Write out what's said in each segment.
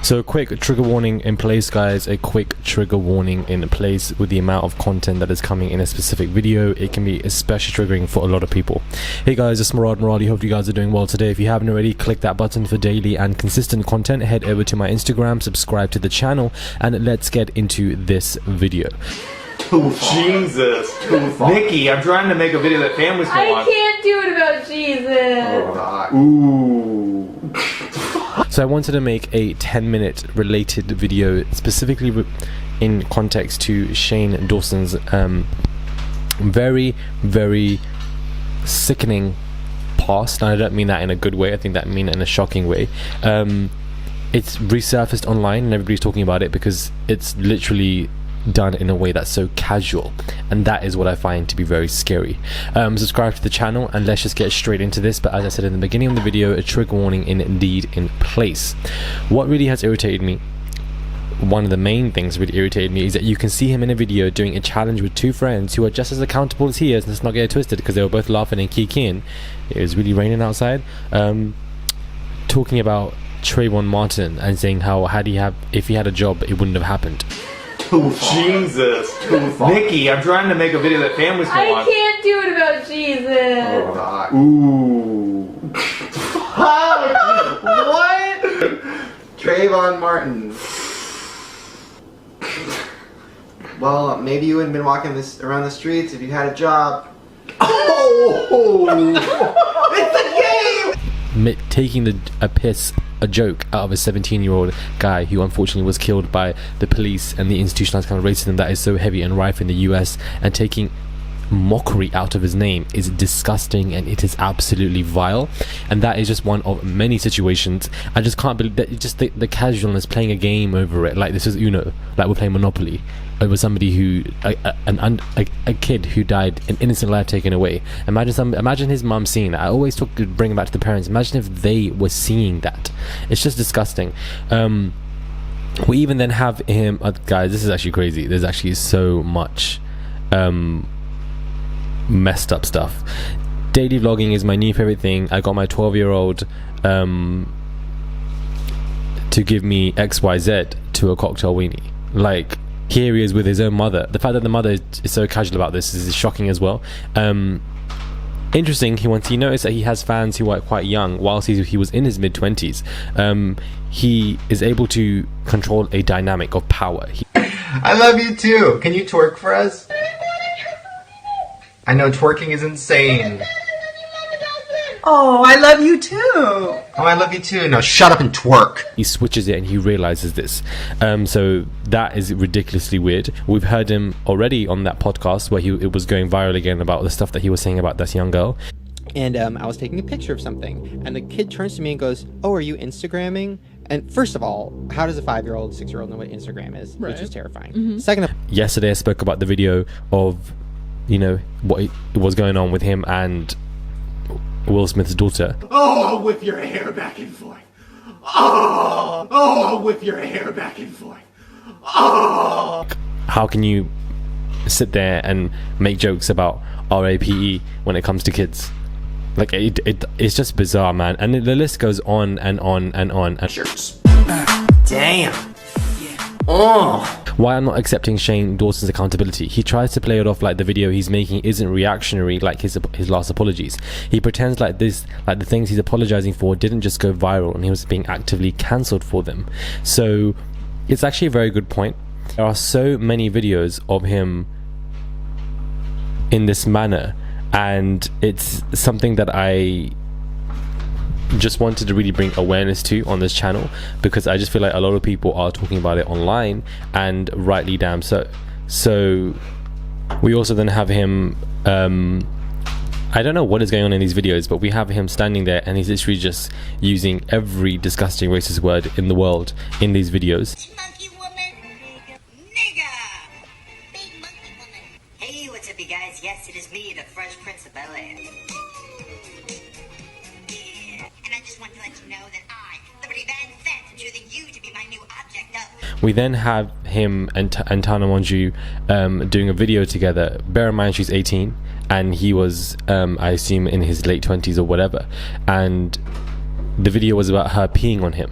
So a quick trigger warning in place, guys. A quick trigger warning in place with the amount of content that is coming in a specific video. It can be especially triggering for a lot of people. Hey guys, it's Muradi. Hope you guys are doing well today. If you haven't already, click that button for daily and consistent content. Head over to my Instagram, subscribe to the channel, and let's get into this video. Jesus. Nikki, I'm trying to make a video that families can watch. I can't do it about Jesus. Oh, ooh. So I wanted to make a 10-minute related video specifically in context to Shane Dawson's very, very sickening past. And I don't mean that in a good way. I think that I mean it in a shocking way. It's resurfaced online and everybody's talking about it because it's literally done in a way that's so casual, and that is what I find to be very scary. Subscribe to the channel and let's just get straight into this. But as I said in the beginning of the video, a trigger warning indeed in place. What really has irritated me, one of the main things really irritated me, is that you can see him in a video doing a challenge with two friends who are just as accountable as he is. Let's not get it twisted, because they were both laughing and kikiing. It was really raining outside, talking about Trayvon Martin and saying how if he had a job it wouldn't have happened. Jesus. Nikki, I'm trying to make a video that families can watch. I can't do it about Jesus. Oh, ooh. What? Trayvon Martin. Well, maybe you wouldn't have been walking around the streets if you had a job. Oh! It's a game! Taking a joke out of a 17-year-old guy who unfortunately was killed by the police and the institutionalized kind of racism that is so heavy and rife in the US, and taking mockery out of his name is disgusting, and it is absolutely vile. And that is just one of many situations. I just can't believe that. Just the casualness, playing a game over it, like this is like we're playing Monopoly over somebody who a kid who died, an innocent life taken away. Imagine his mum seeing that. I always bring it back to the parents. Imagine if they were seeing that. It's just disgusting. We even then have him, guys, this is actually crazy. There's actually so much messed up stuff. Daily vlogging is my new favorite thing. I got my 12-year-old to give me XYZ to a cocktail weenie. Like, here he is with his own mother. The fact that the mother is so casual about this is shocking as well. Interesting, he noticed that he has fans who are quite young whilst he was in his mid-20s. He is able to control a dynamic of power. I love you too. Can you twerk for us? I know twerking is insane. Oh, I love you too. Oh, I love you too. Now shut up and twerk. He switches it and he realizes this. So that is ridiculously weird. We've heard him already on that podcast where it was going viral again about the stuff that he was saying about this young girl. And I was taking a picture of something, and the kid turns to me and goes, "Oh, are you Instagramming?" And first of all, how does a 5-year-old, 6-year-old know what Instagram is? Right. Which is terrifying. Second of all, yesterday I spoke about the video of what was going on with him and Will Smith's daughter. Oh, whip your hair back and forth. Oh, whip your hair back and forth. Oh. How can you sit there and make jokes about RAPE when it comes to kids? Like, it's just bizarre, man. And the list goes on and on and on. Damn. Oh. Why I'm not accepting Shane Dawson's accountability. He tries to play it off like the video he's making isn't reactionary like his last apologies. He pretends like the things he's apologizing for didn't just go viral and he was being actively cancelled for them. So it's actually a very good point. There are so many videos of him in this manner, and it's something that I just wanted to really bring awareness to on this channel, because I just feel like a lot of people are talking about it online, and rightly damn so. So we also then have him, I don't know what is going on in these videos, but we have him standing there and he's literally just using every disgusting racist word in the world in these videos. Monkey woman, nigga, big monkey woman. Hey, what's up, you guys? Yes, it is me, the Fresh Prince of Bel-Air. And I just want to let you know that I, Liberty Van Fett, am choosing you to be my new object of. We then have him and Tana Mongeau doing a video together. Bear in mind she's 18 and he was, I assume, in his late 20s or whatever. And the video was about her peeing on him.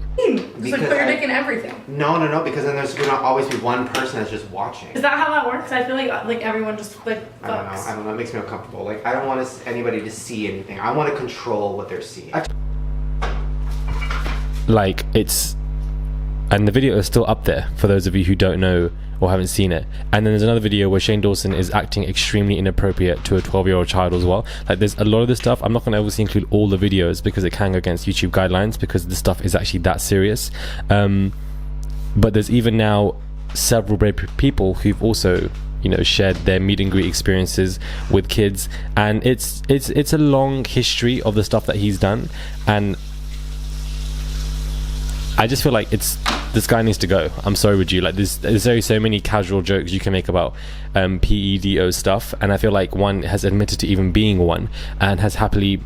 Just like put your dick in everything. No, because then there's gonna always be one person that's just watching. Is that how that works? I feel like everyone just like fucks. I don't know. It makes me uncomfortable. Like, I don't want anybody to see anything. I want to control what they're seeing. Like, it's, and the video is still up there for those of you who don't know or haven't seen it. And then there's another video where Shane Dawson is acting extremely inappropriate to a 12-year-old child as well. Like, there's a lot of this stuff. I'm not going to obviously include all the videos because it can go against YouTube guidelines, because this stuff is actually that serious. But there's even now several brave people who've also, you know, shared their meet and greet experiences with kids, and it's a long history of the stuff that he's done. And I just feel like this guy needs to go. I'm sorry with you. Like, there's so many casual jokes you can make about PEDO stuff, and I feel like one has admitted to even being one and has happily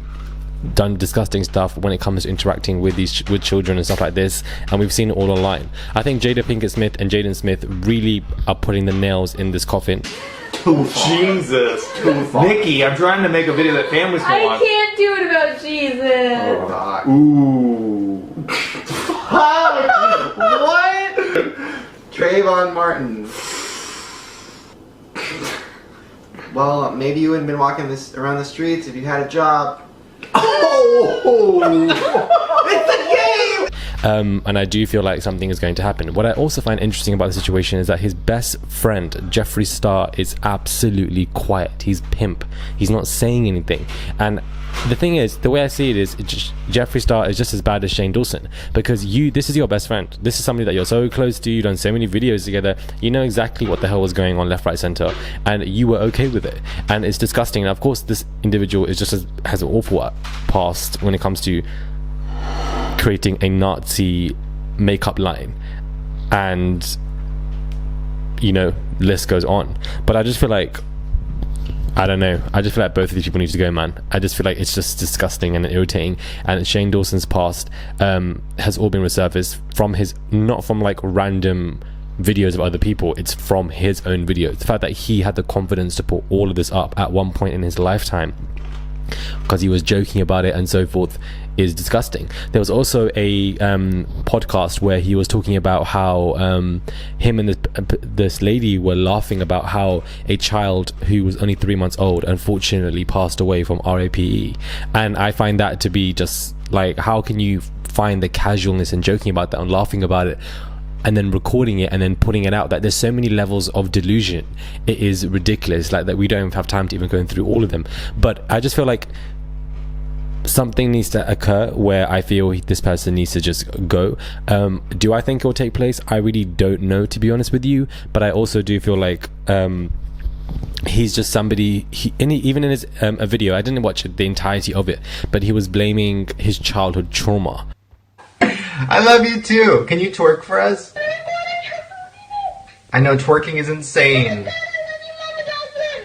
done disgusting stuff when it comes to interacting with children and stuff like this, and we've seen it all online. I think Jada Pinkett Smith and Jaden Smith really are putting the nails in this coffin. Jesus. Nikki, I'm trying to make a video that families can watch. I can't do it about Jesus. Ooh. What? Trayvon Martin. Well, maybe you wouldn't been walking around the streets if you had a job. Oh! It's a game! And I do feel like something is going to happen. What I also find interesting about the situation is that his best friend, Jeffree Star, is absolutely quiet. He's pimp. He's not saying anything. And the thing is, the way I see it is, Jeffree Star is just as bad as Shane Dawson, because this is your best friend. This is somebody that you're so close to. You've done so many videos together. You know exactly what the hell was going on left, right, center, and you were okay with it. And it's disgusting. And of course, this individual is just has an awful past when it comes to creating a Nazi makeup line, and, you know, list goes on. But I just feel like, I don't know, I just feel like both of these people need to go, man. I just feel like it's just disgusting and irritating. And Shane Dawson's past has all been resurfaced from his, not from like random videos of other people, it's from his own videos. The fact that he had the confidence to put all of this up at one point in his lifetime because he was joking about it and so forth is disgusting. There was also a podcast where he was talking about how him and this lady were laughing about how a child who was only 3 months old unfortunately passed away from RAPE, and I find that to be just like, how can you find the casualness in joking about that and laughing about it and then recording it and then putting it out? That there's so many levels of delusion, it is ridiculous, like that we don't have time to even go through all of them. But I just feel like something needs to occur where I feel this person needs to just go. Do I think it will take place? I really don't know, to be honest with you, but I also do feel like he's just somebody, even in his a video, I didn't watch the entirety of it, but he was blaming his childhood trauma. I love you too. Can you twerk for us? I know twerking is insane.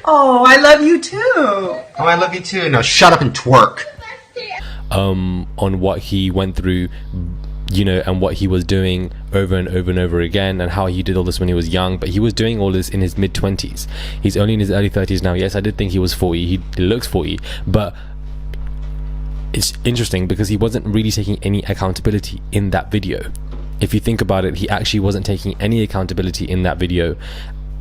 Oh, I love you too. Oh, I love you too. Now shut up and twerk. On what he went through, you know, and what he was doing over and over and over again, and how he did all this when he was young, but he was doing all this in his mid-20s. He's only in his early 30s now. Yes, I did think he was 40. He looks 40, but it's interesting because he wasn't really taking any accountability in that video. If you think about it, he actually wasn't taking any accountability in that video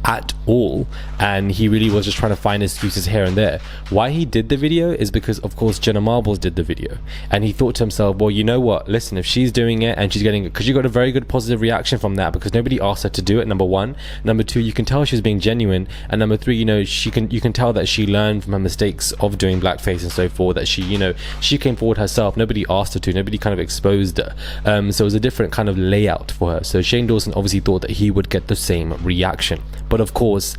at all, and he really was just trying to find excuses here and there. Why he did the video is because, of course, Jenna Marbles did the video, and he thought to himself, well, you know what, listen, if she's doing it and she's getting it, because you got a very good positive reaction from that, because nobody asked her to do it, number one. Number two, you can tell she was being genuine, and number three, you know, you can tell that she learned from her mistakes of doing blackface and so forth, that she, you know, she came forward herself. Nobody asked her to, nobody kind of exposed her, so it was a different kind of layout for her. So Shane Dawson obviously thought that he would get the same reaction, but of course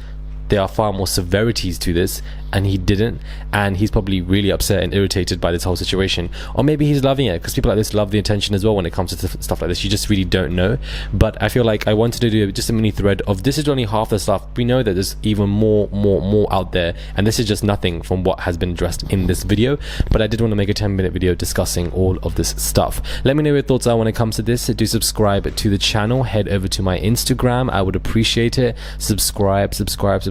there are far more severities to this, and he didn't, and he's probably really upset and irritated by this whole situation. Or maybe he's loving it, because people like this love the attention as well when it comes to stuff like this. You just really don't know. But I feel like I wanted to do just a mini thread of, this is only half the stuff. We know that there's even more out there, and this is just nothing from what has been addressed in this video. But I did want to make a 10-minute video discussing all of this stuff. Let me know your thoughts are when it comes to this. Do subscribe to the channel, head over to my Instagram, I would appreciate it. Subscribe.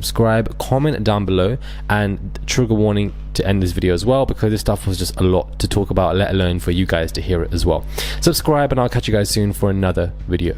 subscribe, comment down below, and trigger warning to end this video as well, because this stuff was just a lot to talk about, let alone for you guys to hear it as well. Subscribe, and I'll catch you guys soon for another video.